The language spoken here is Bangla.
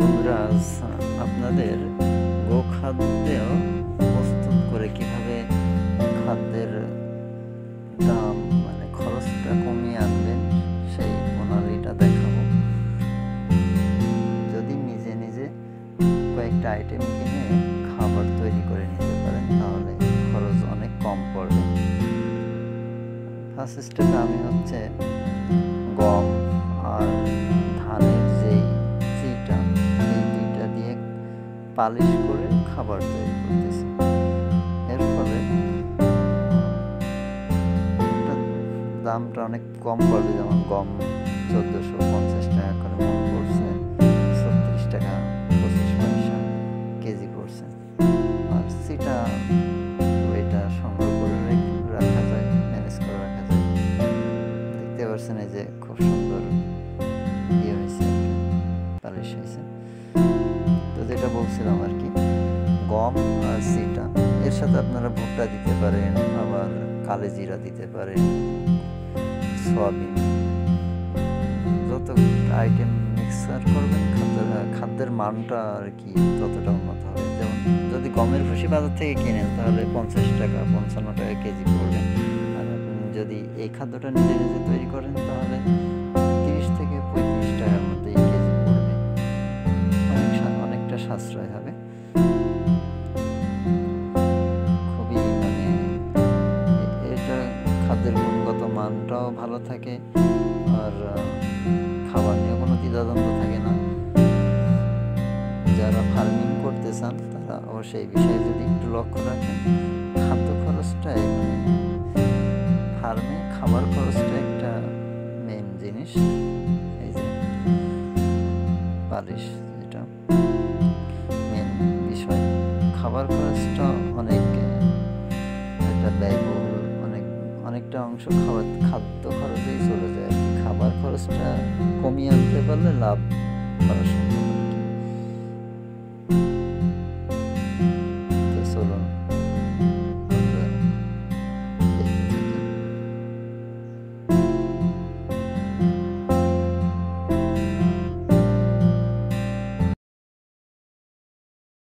বন্ধুরা, আজ আপনাদের গোখাদ্য প্রস্তুত করে কিভাবে খাদ্যের দাম খরচটা কমিয়ে আনবেন সেই প্রণালীটা দেখাবো। যদি নিজে নিজে কয়েকটা আইটেম কিনে খাবার তৈরি করে নিতে পারেন তাহলে খরচ অনেক কম পড়বে। ফার্স্ট স্টেপে আমি গম আর ধানের যেই চিটা এই দুইটা দিয়ে পালিশ করে খাবার তৈরি করতেছি। এর ফলে দামটা অনেক কম পড়বে। যেমন গম 1450 টাকা করে মন পড়ছে, 36 টাকা 25 পয়সা কেজি পড়ছে। আর চিটা ওইটা সংগ্রহ করে রাখা যায়, ম্যানেজ করে রাখা যায়। দেখতে পাচ্ছেন এই যে খুব সুন্দর হয়েছে, পালিশ হয়েছে। তো যেটা বলছিলাম আর কি, গম আর চিটা এর সাথে আপনারা ভুট্টা দিতে পারেন, আবার কালো জিরা দিতে পারেন, সয়াবিন, যত আইটেম মিক্সার করবেন খাদ্যের মানটা আর কি ততটা উন্নত হবে। যেমন যদি গমের ভুসি বাজার থেকে কিনেন তাহলে 50 টাকা 55 টাকা কেজি পড়বে। আর আপনি যদি এই খাদ্যটা নিজে নিজে তৈরি করেন তাহলে 30 থেকে 35 টাকার মধ্যে এই কেজি পড়বে। অনেকটা সাশ্রয় হবে। খুবই এটা খাদ্যের গুণগত মানটাও ভালো থাকে, আর খাবার নিয়ে কোনো দ্বিধাদ্বন্দ্ব থাকে না। যারা ফার্মিং করতে চান তারা অবশ্যই এই বিষয়ে যদি একটু লক্ষ্য রাখেন, খাদ্য খরচটাই ফার্মে খাবার খরচটা একটা মেন জিনিস। এই যে পালিশ, যেটা মেন বিষয়, খাবার খরচটা অনেক একটা ব্যয়বহুল, অনেকটা অংশ খাদ্য খরচেই চলে যায়। খাবার খরচটা কমিয়ে আনতে পারলে লাভ করা